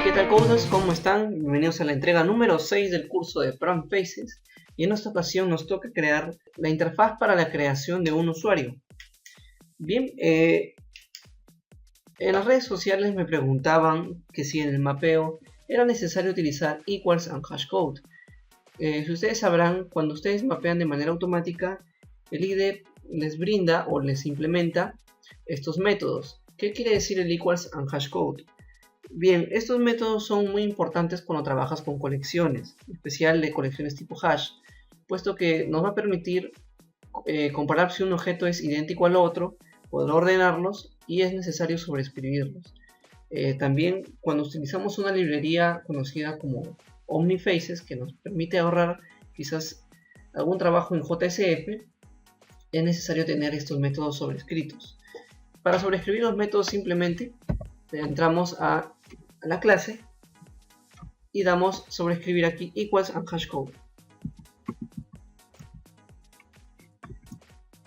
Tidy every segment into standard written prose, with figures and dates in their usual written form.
¿Qué tal cosas? ¿Cómo están? Bienvenidos a la entrega número 6 del curso de Prompt Faces. Y en esta ocasión nos toca crear la interfaz para la creación de un usuario. Bien, en las redes sociales me preguntaban que si en el mapeo era necesario utilizar equals and hashcode. Si ustedes sabrán, cuando ustedes mapean de manera automática, el IDE les brinda o les implementa estos métodos. ¿Qué quiere decir el equals and hashcode? Bien, estos métodos son muy importantes cuando trabajas con colecciones, en especial de colecciones tipo hash, puesto que nos va a permitir comparar si un objeto es idéntico al otro, poder ordenarlos y es necesario sobreescribirlos. También cuando utilizamos una librería conocida como Omnifaces, que nos permite ahorrar quizás algún trabajo en JSF, es necesario tener estos métodos sobrescritos. Para sobreescribir los métodos simplemente entramos a la clase y damos sobreescribir aquí equals and hashcode.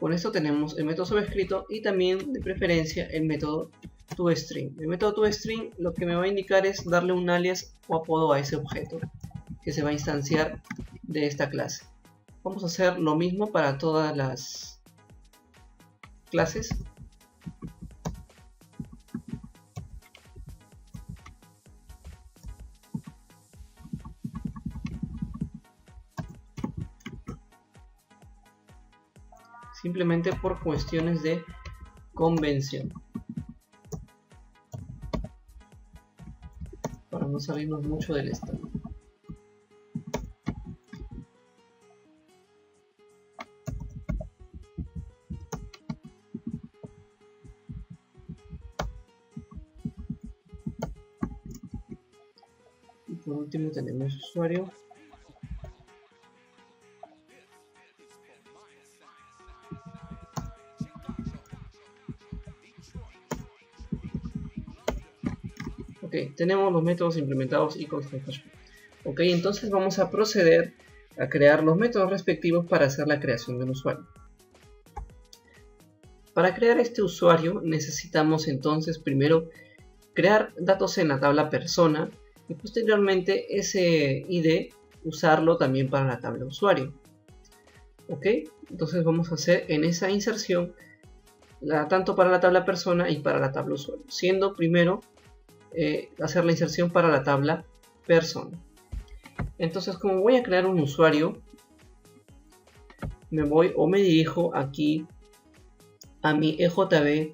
Con esto tenemos el método sobrescrito y también de preferencia el método toString. El método toString lo que me va a indicar es darle un alias o apodo a ese objeto que se va a instanciar de esta clase. Vamos a hacer lo mismo para todas las clases. Simplemente por cuestiones de convención, para no salirnos mucho del estado. Y por último tenemos usuario. Ok, tenemos los métodos implementados equals and hashcode. Ok, entonces vamos a proceder a crear los métodos respectivos para hacer la creación del usuario. Para crear este usuario necesitamos entonces primero crear datos en la tabla persona y posteriormente ese ID usarlo también para la tabla usuario. Ok, entonces vamos a hacer en esa inserción tanto para la tabla persona y para la tabla usuario, siendo primero hacer la inserción para la tabla persona. Entonces, como voy a crear un usuario, me dirijo aquí a mi EJB,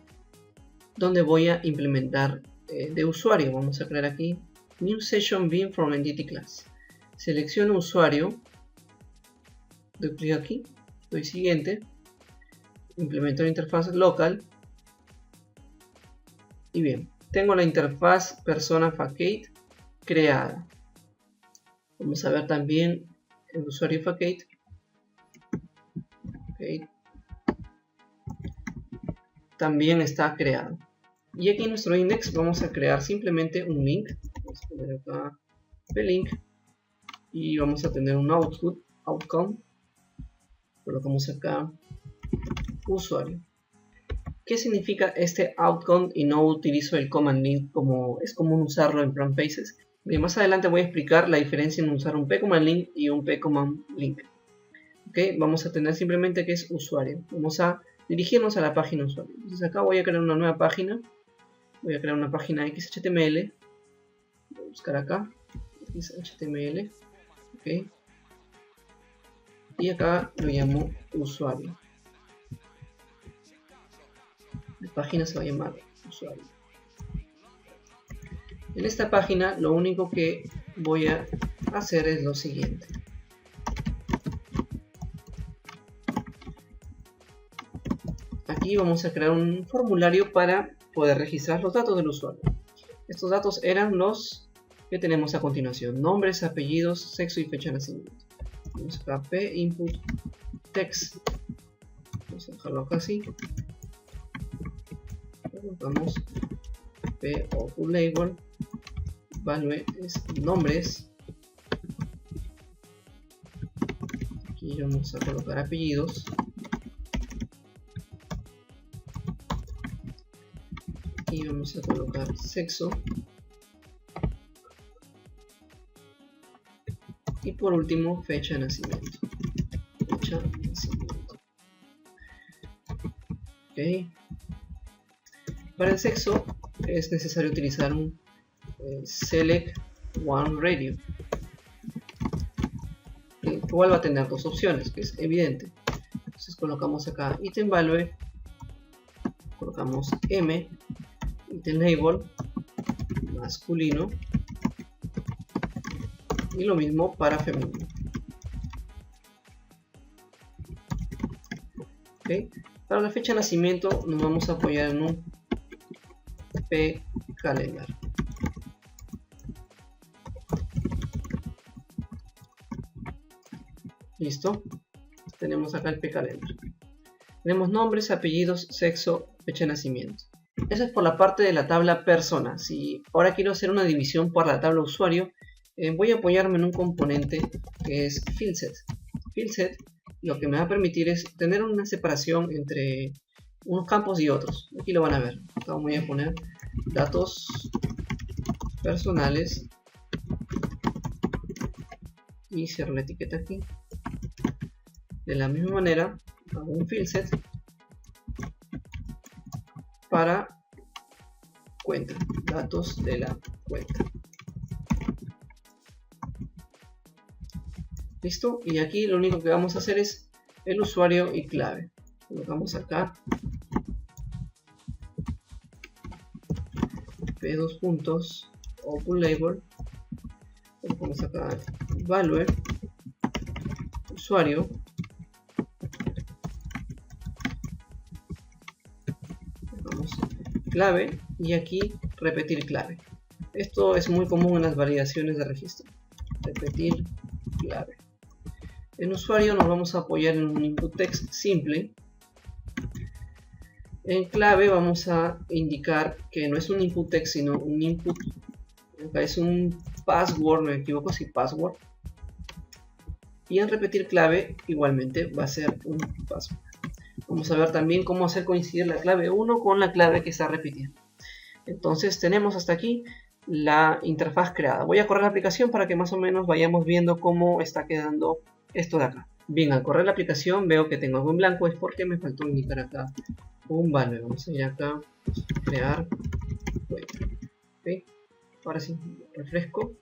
donde voy a implementar de usuario. Vamos a crear aquí New Session Bean from Entity Class. Selecciono usuario, doy clic aquí, doy siguiente, implemento la interfaz local y bien. Tengo la interfaz persona facade creada. Vamos a ver también el usuario facade. Okay. También está creado. Y aquí en nuestro index vamos a crear simplemente un link. Vamos a poner acá plink y vamos a tener un outcome. Colocamos acá usuario. ¿Qué significa este outcome y no utilizo el command link como es común usarlo en Prompt Faces? Bien, más adelante voy a explicar la diferencia en usar un pcommand link y un pcommand link. Okay, vamos a tener simplemente que es usuario. Vamos a dirigirnos a la página usuario. Entonces acá voy a crear una nueva página. Voy a crear una página XHTML. Voy a buscar acá XHTML. Okay. Y acá lo llamo usuario. La página se va a llamar usuario. En esta página lo único que voy a hacer es lo siguiente. Aquí vamos a crear un formulario para poder registrar los datos del usuario. Estos datos eran los que tenemos a continuación: nombres, apellidos, sexo y fecha de nacimiento. Vamos acá p input text. Vamos a dejarlo acá así. Colocamos p output label, value es nombres. Aquí vamos a colocar apellidos. y vamos a colocar sexo. por último fecha de nacimiento. Okay. Para el sexo es necesario utilizar un select one radio, igual va a tener dos opciones, que es evidente. Entonces colocamos acá item value, colocamos M, item label masculino, y lo mismo para femenino. Okay. Para la fecha de nacimiento nos vamos a apoyar en un pcalendar. Listo, tenemos acá el pcalendar. Tenemos nombres, apellidos, sexo, fecha de nacimiento. Eso es por la parte de la tabla persona. Si ahora quiero hacer una división por la tabla usuario, voy a apoyarme en un componente que es fieldset. Fieldset lo que me va a permitir es tener una separación entre unos campos y otros. Aquí lo van a ver. Acá voy a poner datos personales y cierro la etiqueta aquí. De la misma manera hago un fieldset para cuenta, datos de la cuenta. Listo, y aquí lo único que vamos a hacer es el usuario y clave. Colocamos acá p2 puntos open label, colocamos acá value, usuario, colocamos clave y aquí repetir clave. Esto es muy común en las validaciones de registro, repetir clave. En usuario nos vamos a apoyar en un input text simple. En clave vamos a indicar que no es un input text sino un input, acá es un password, no me equivoco, si password. Y en repetir clave igualmente va a ser un password. Vamos a ver también cómo hacer coincidir la clave 1 con la clave que está repitiendo. Entonces tenemos hasta aquí la interfaz creada. Voy a correr la aplicación para que más o menos vayamos viendo cómo está quedando esto de acá. Bien, al correr la aplicación veo que tengo algo en blanco, es porque me faltó indicar acá un value. Vamos a ir acá, crear cuenta. ¿Okay? Ahora sí, refresco.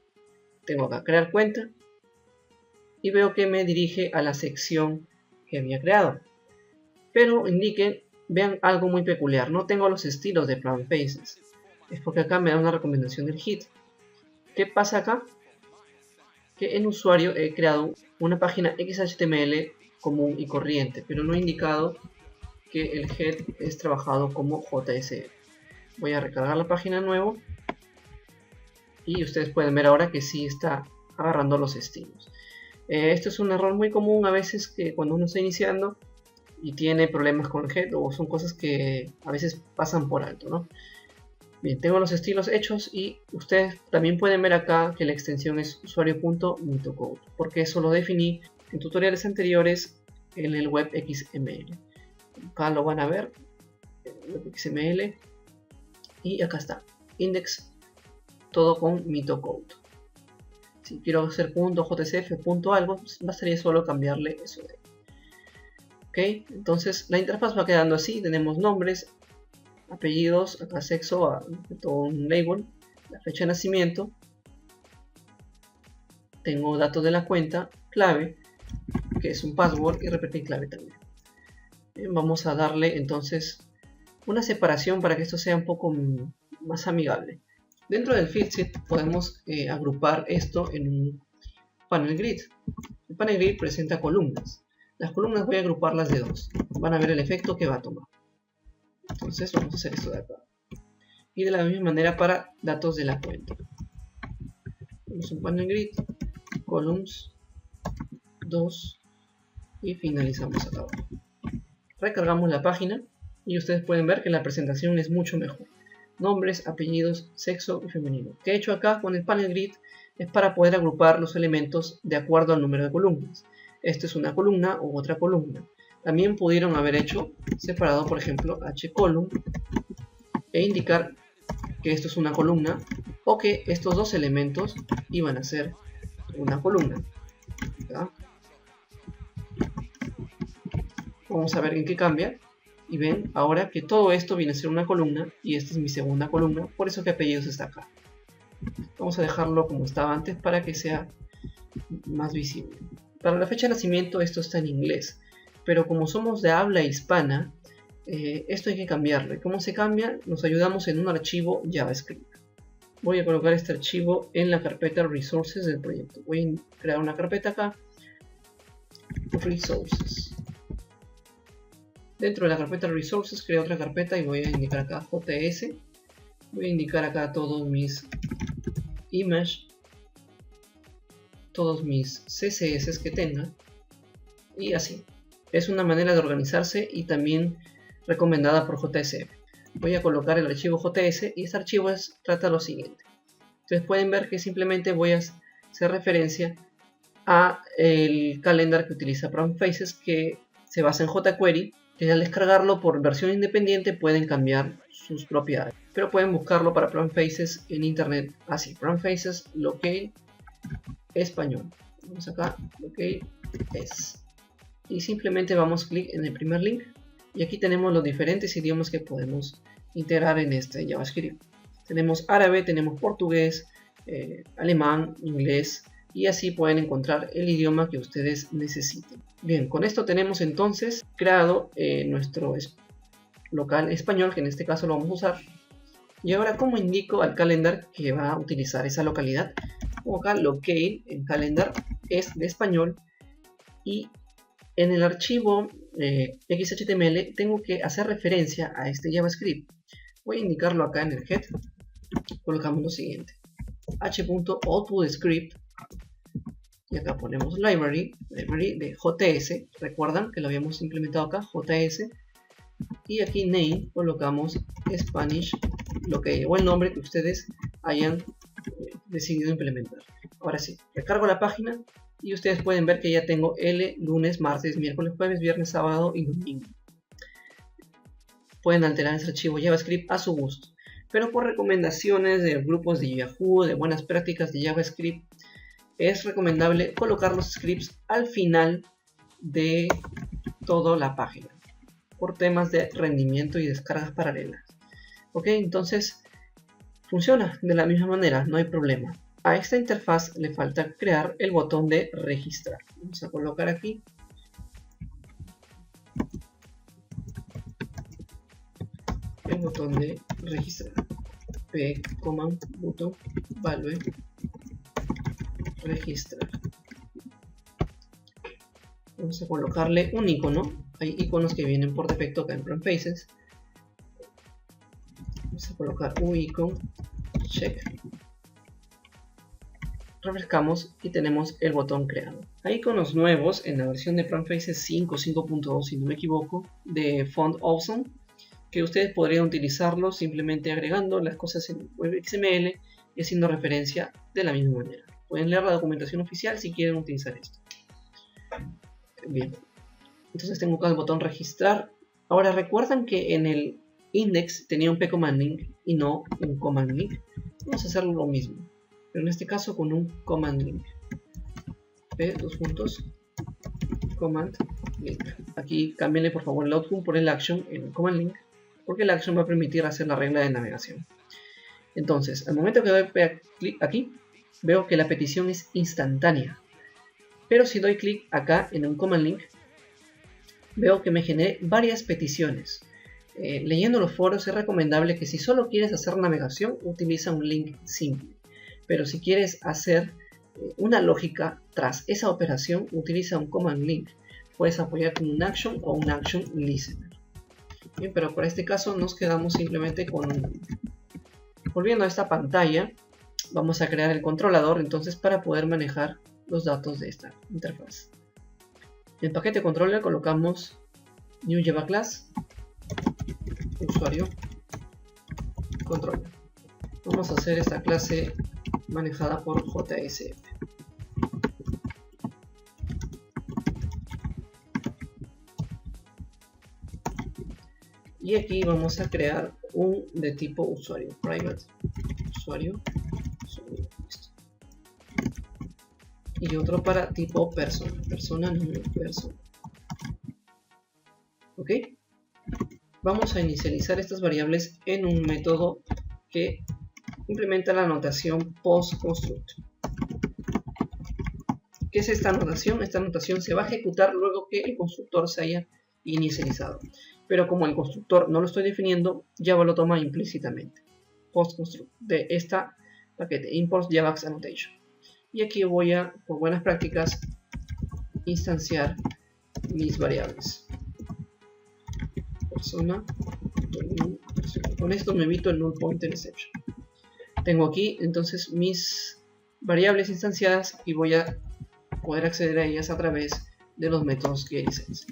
Tengo acá crear cuenta y veo que me dirige a la sección que había creado. Pero indiquen, vean algo muy peculiar, no tengo los estilos de Plant Faces. Es porque acá me da una recomendación del hit. ¿Qué pasa acá? Que en usuario he creado una página XHTML común y corriente, pero no he indicado que el head es trabajado como JSL. Voy a recargar la página de nuevo y ustedes pueden ver ahora que sí está agarrando los estilos. Esto es un error muy común a veces, que cuando uno está iniciando y tiene problemas con el head, o son cosas que a veces pasan por alto, ¿no? Bien, tengo los estilos hechos y ustedes también pueden ver acá que la extensión es usuario.mitocode, porque eso lo definí en tutoriales anteriores en el web XML. Acá lo van a ver, el web XML, y acá está, index, todo con mitocode. Si quiero hacer .jcf, algo, bastaría solo cambiarle eso de ahí. Ok, entonces la interfaz va quedando así, tenemos nombres, apellidos, acá sexo, todo un label, la fecha de nacimiento, tengo datos de la cuenta, clave, que es un password, y repetir clave también. Bien, vamos a darle entonces una separación para que esto sea un poco más amigable. Dentro del fieldset podemos agrupar esto en un panel grid. El panel grid presenta columnas. Las columnas voy a agruparlas de dos. Van a ver el efecto que va a tomar. Entonces vamos a hacer esto de acá. Y de la misma manera para datos de la cuenta. Tenemos un panel grid, columns, 2 y finalizamos acá abajo. Recargamos la página y ustedes pueden ver que la presentación es mucho mejor. Nombres, apellidos, sexo y femenino. Lo que he hecho acá con el panel grid es para poder agrupar los elementos de acuerdo al número de columnas. Esto es una columna u otra columna. También pudieron haber hecho separado, por ejemplo, hcolumn e indicar que esto es una columna o que estos dos elementos iban a ser una columna. Acá. Vamos a ver en qué cambia. Y ven ahora que todo esto viene a ser una columna y esta es mi segunda columna, por eso que apellidos está acá. Vamos a dejarlo como estaba antes para que sea más visible. Para la fecha de nacimiento esto está en inglés, pero como somos de habla hispana, esto hay que cambiarlo. ¿Y cómo se cambia? Nos ayudamos en un archivo JavaScript. Voy a colocar este archivo en la carpeta Resources del proyecto. Voy a crear una carpeta acá, Resources. Dentro de la carpeta Resources creo otra carpeta y voy a indicar acá JS. Voy a indicar acá todos mis images, todos mis CSS que tenga y así. Es una manera de organizarse y también recomendada por JSF. Voy a colocar el archivo JS y este archivo trata lo siguiente. Ustedes pueden ver que simplemente voy a hacer referencia a el calendar que utiliza PromPhases, que se basa en jQuery, que al descargarlo por versión independiente pueden cambiar sus propiedades, pero pueden buscarlo para PromPhases en internet así: PromPhases locale español. Vamos acá, locale es, y simplemente damos clic en el primer link y aquí tenemos los diferentes idiomas que podemos integrar en este JavaScript. Tenemos árabe, tenemos portugués, alemán, inglés, y así pueden encontrar el idioma que ustedes necesiten. Bien, con esto tenemos entonces creado nuestro local español, que en este caso lo vamos a usar. Y ahora, ¿cómo indico al calendar que va a utilizar esa localidad? Como acá, locale en calendar es de español, y en el archivo XHTML tengo que hacer referencia a este JavaScript. Voy a indicarlo acá en el head. Colocamos lo siguiente: h.outputScript, y acá ponemos library de JS. Recuerdan que lo habíamos implementado acá, JS, y aquí name colocamos Spanish locale, o el nombre que ustedes hayan decidido implementar. Ahora sí, recargo la página y ustedes pueden ver que ya tengo L, lunes, martes, miércoles, jueves, viernes, sábado y domingo. Pueden alterar ese archivo JavaScript a su gusto, pero por recomendaciones de grupos de Yahoo, de buenas prácticas de JavaScript, es recomendable colocar los scripts al final de toda la página, por temas de rendimiento y descargas paralelas. Ok, entonces funciona de la misma manera, no hay problema. A esta interfaz le falta crear el botón de registrar. Vamos a colocar aquí el botón de registrar. P command button value registrar. Vamos a colocarle un icono. Hay iconos que vienen por defecto acá en PromPhases. Vamos a colocar un icon check. Refrescamos y tenemos el botón creado. Hay iconos nuevos en la versión de PromPhases 5, 5.2 si no me equivoco, de Font Awesome, que ustedes podrían utilizarlos simplemente agregando las cosas en XML y haciendo referencia de la misma manera. Pueden leer la documentación oficial si quieren utilizar esto. Bien, entonces tengo acá el botón registrar. Ahora recuerdan que en el index tenía un p-command link y no un command link. Vamos a hacer lo mismo, pero en este caso con un command link. P command link. Aquí cámbienle por favor el outcome por el action en el command link, porque el action va a permitir hacer la regla de navegación. Entonces, al momento que doy clic aquí, veo que la petición es instantánea. Pero si doy clic acá en un command link, veo que me generé varias peticiones. Leyendo los foros es recomendable que si solo quieres hacer navegación, utiliza un link simple. Pero si quieres hacer una lógica tras esa operación, utiliza un command link. Puedes apoyar con un action o un action listener. Bien, pero para este caso nos quedamos simplemente con un link. Volviendo a esta pantalla, vamos a crear el controlador entonces para poder manejar los datos de esta interfaz. En el paquete controller colocamos new Java class usuario controller. Vamos a hacer esta clase manejada por JSF. Y aquí vamos a crear un de tipo usuario, private usuario. Listo. y otro para tipo persona, número, persona. ¿Ok? Vamos a inicializar estas variables en un método que implementa la notación postConstruct. ¿Qué es esta notación? Esta notación se va a ejecutar luego que el constructor se haya inicializado. Pero como el constructor no lo estoy definiendo, Java lo toma implícitamente. PostConstruct de esta paquete, import javax annotation. Y aquí voy a, por buenas prácticas, instanciar mis variables. Persona. Con esto me evito el null pointer exception. Tengo aquí entonces mis variables instanciadas y voy a poder acceder a ellas a través de los métodos getInstance.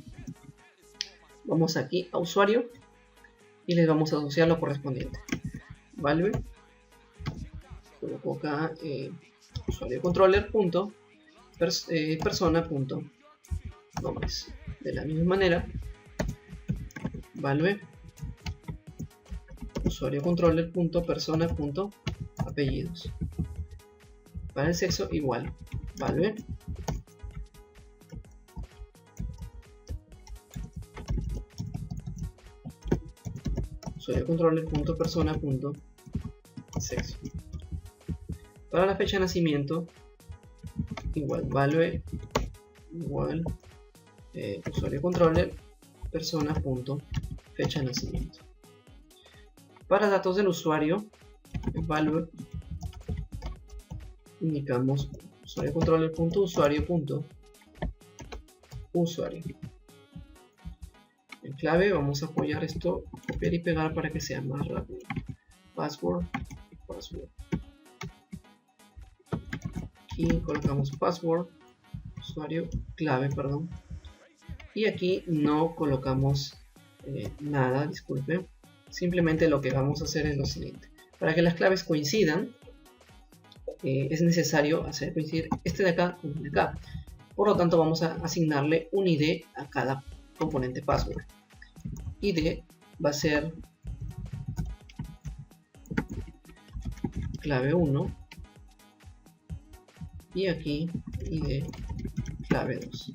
Vamos aquí a usuario y les vamos a asociar lo correspondiente. Valve, coloco acá usuario controller persona nombres. De la misma manera, Valve usuario controller persona apellidos. Para el sexo igual, Valve usuario controller persona sexo. Para la fecha de nacimiento igual, Valve igual usuario controller persona fecha de nacimiento. Para datos del usuario, Valve indicamos usuario controller usuario. En clave vamos a apoyar esto, copiar y pegar para que sea más rápido. Password. Aquí colocamos password, usuario, clave, perdón. Y aquí no colocamos nada, disculpe. Simplemente lo que vamos a hacer es lo siguiente. Para que las claves coincidan, es necesario hacer coincidir este de acá con el de acá. Por lo tanto, vamos a asignarle un ID a cada componente password. ID va a ser clave 1 y aquí ID clave 2.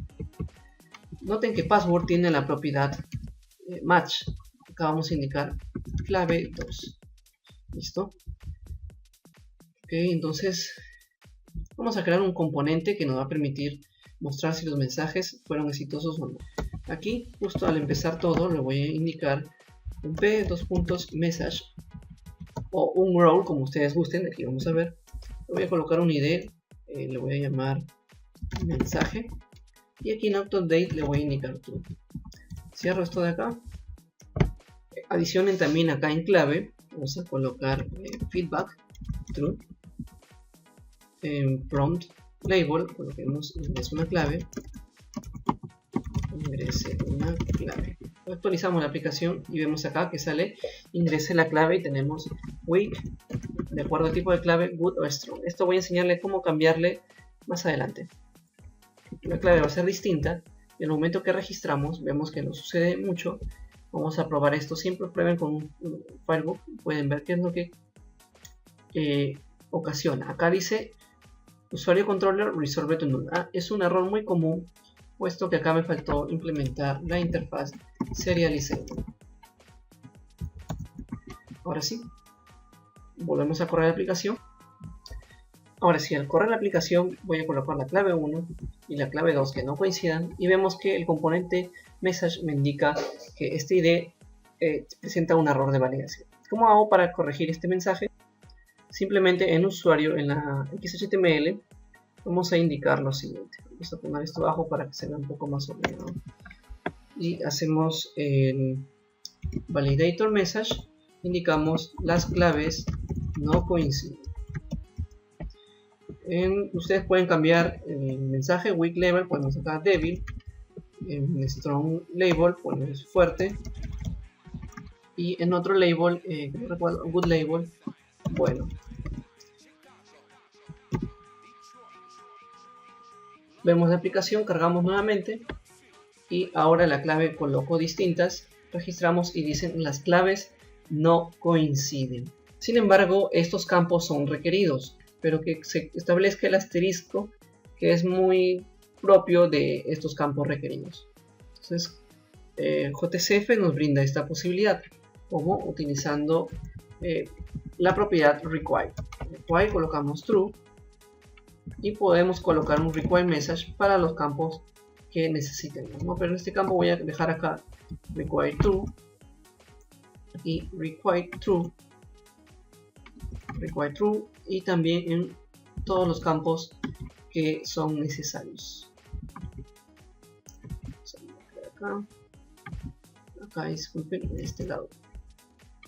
Noten que password tiene la propiedad match. Acá vamos a indicar clave 2. ¿Listo? Ok, entonces vamos a crear un componente que nos va a permitir mostrar si los mensajes fueron exitosos o no. Aquí, justo al empezar todo, le voy a indicar un p::message o un role, como ustedes gusten. Aquí vamos a ver. Le voy a colocar un ID, le voy a llamar mensaje. Y aquí en AutoDate le voy a indicar true. Cierro esto de acá. Adicionen también acá en clave. Vamos a colocar feedback true. En prompt label coloquemos ingrese una clave. Ingrese una clave. Actualizamos la aplicación y vemos acá que sale ingrese la clave y tenemos weak de acuerdo al tipo de clave, good o strong. Esto voy a enseñarle cómo cambiarle más adelante. La clave va a ser distinta y en el momento que registramos vemos que no sucede mucho. Vamos a probar esto. Siempre prueben con un Firebook. Pueden ver qué es lo que ocasiona. Acá dice usuario controller resolve to null. Es un error muy común, puesto que acá me faltó implementar la interfaz serializable. Ahora sí, volvemos a correr la aplicación. Ahora sí, al correr la aplicación voy a colocar la clave 1 y la clave 2 que no coincidan y vemos que el componente message me indica que este ID presenta un error de validación. ¿Cómo hago para corregir este mensaje? Simplemente en usuario, en la XHTML, vamos a indicar lo siguiente. Vamos a poner esto abajo para que se vea un poco más ordenado. Y hacemos el validator message, indicamos las claves no coinciden. Ustedes pueden cambiar el mensaje weak label, ponemos acá débil, en strong label ponemos fuerte y en otro label, no recuerdo, good label, bueno. Vemos la aplicación, cargamos nuevamente y ahora la clave coloco distintas, registramos y dicen las claves no coinciden. Sin embargo, estos campos son requeridos, pero que se establezca el asterisco que es muy propio de estos campos requeridos. Entonces JCF nos brinda esta posibilidad, como utilizando la propiedad require. Require colocamos true y podemos colocar un require message para los campos que necesitemos, ¿no? Pero en este campo voy a dejar acá require true y require true y también en todos los campos que son necesarios. Acá disculpen, en este lado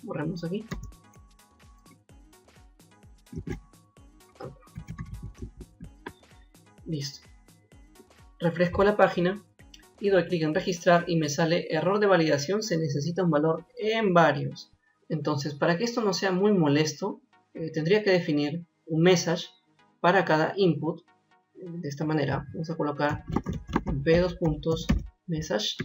borramos aquí. Listo. Refresco la página y doy clic en registrar y me sale error de validación, se necesita un valor en varios. Entonces, para que esto no sea muy molesto, tendría que definir un message para cada input. De esta manera vamos a colocar p2.message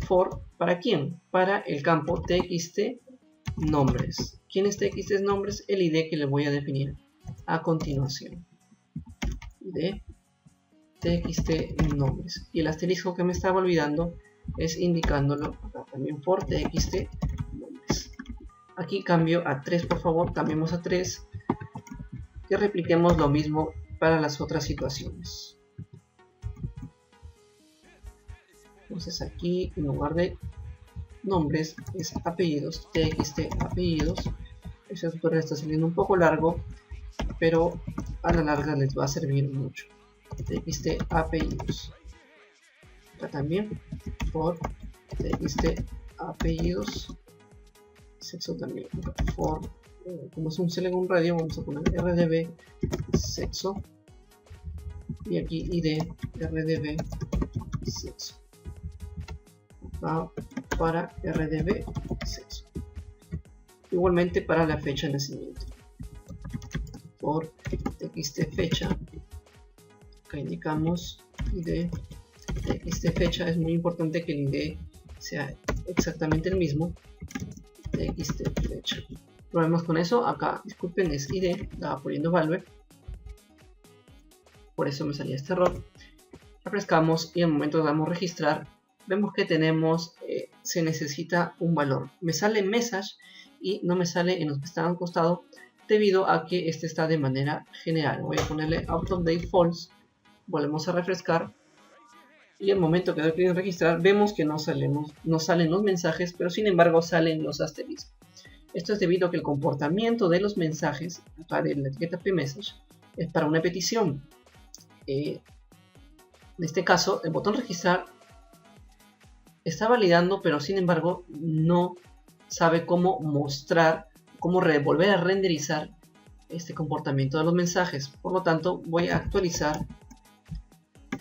for, ¿para quién? Para el campo txt nombres. ¿Quién es txt nombres? El id que le voy a definir a continuación. id txt nombres. Y el asterisco que me estaba olvidando es indicándolo acá también for txt nombres. Aquí cambio a 3, por favor, cambiemos a 3 y repliquemos lo mismo para las otras situaciones. Entonces aquí en lugar de nombres es apellidos, txt apellidos. Ese tutorial está saliendo un poco largo, pero a la larga les va a servir mucho. Txt apellidos. Acá también por txt apellidos. Sexo también for, como es un select radio, vamos a poner rdb sexo y aquí id rdb sexo. Va para rdb sexo. Igualmente para la fecha de nacimiento por txt fecha. Acá indicamos id txt fecha. Es muy importante que el id sea exactamente el mismo. Txt fecha. Probemos con eso. Acá, disculpen, es id, estaba poniendo value, por eso me salía este error. Refrescamos y en el momento damos registrar, vemos que tenemos se necesita un valor. Me sale message y no me sale en los que están al costado debido a que este está de manera general. Voy a ponerle out of date false. Volvemos a refrescar y en el momento que doy clic en registrar vemos que no salen los mensajes, pero sin embargo salen los asteriscos. Esto es debido a que el comportamiento de los mensajes acá de la etiqueta pmessage es para una petición. En este caso el botón registrar está validando, pero sin embargo no sabe cómo mostrar, cómo volver a renderizar este comportamiento de los mensajes. Por lo tanto voy a actualizar.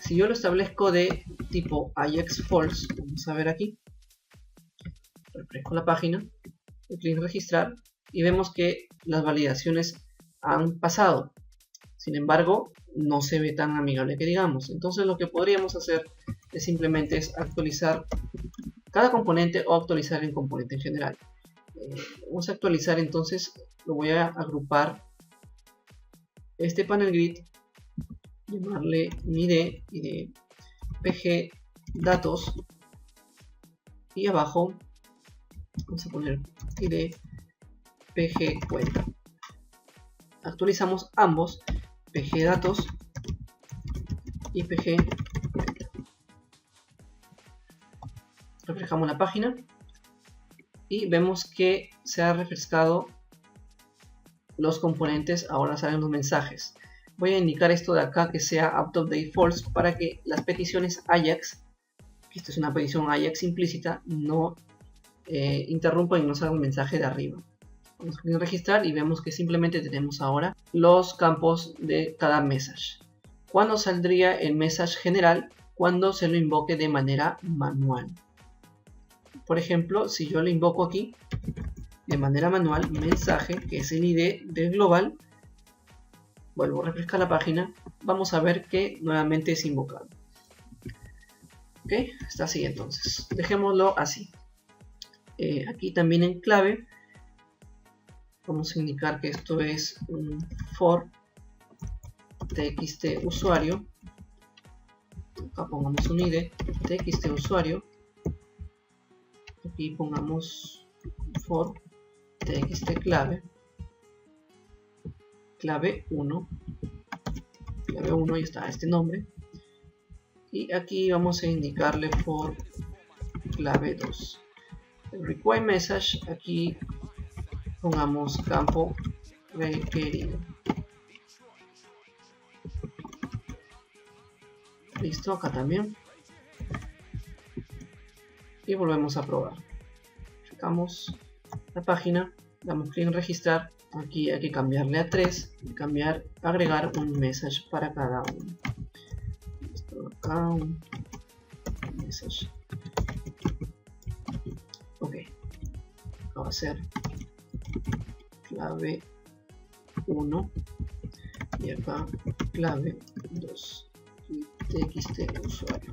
Si yo lo establezco de tipo Ajax false, vamos a ver aquí, refresco la página, doy clic en registrar y vemos que las validaciones han pasado. Sin embargo, no se ve tan amigable que digamos. Entonces lo que podríamos hacer es simplemente actualizar cada componente o actualizar el componente en general. Vamos a actualizar, entonces lo voy a agrupar este panel grid, llamarle id pg datos y abajo vamos a poner id pg cuenta. Actualizamos ambos, pg datos y pg cuenta. Refrescamos la página y vemos que se ha refrescado los componentes. Ahora salen los mensajes. Voy a indicar esto de acá que sea out of date false para que las peticiones Ajax, que esta es una petición Ajax implícita, no interrumpan y no salga un mensaje de arriba. Vamos a registrar y vemos que simplemente tenemos ahora los campos de cada message. ¿Cuándo saldría el message general? Cuando se lo invoque de manera manual. Por ejemplo, si yo lo invoco aquí de manera manual, mensaje, que es el ID del global, vuelvo a refrescar la página, vamos a ver que nuevamente es invocado. Ok, está así entonces. Dejémoslo así. Aquí también en clave vamos a indicar que esto es un for txt usuario, acá pongamos un id, txt usuario, aquí pongamos for txt clave, clave 1, ahí está este nombre, y aquí vamos a indicarle for clave 2. El require message, aquí pongamos campo requerido. Listo, acá también. Y volvemos a probar. Checamos la página, damos clic en registrar. Aquí hay que cambiarle a 3 y agregar un message para cada uno. Listo, acá un message. Ok, acá va a ser clave 1 y acá clave 2 y txt usuario.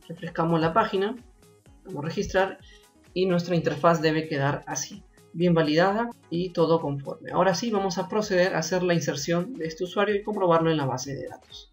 Refrescamos la página, vamos a registrar y nuestra interfaz debe quedar así, bien validada y todo conforme. Ahora sí vamos a proceder a hacer la inserción de este usuario y comprobarlo en la base de datos.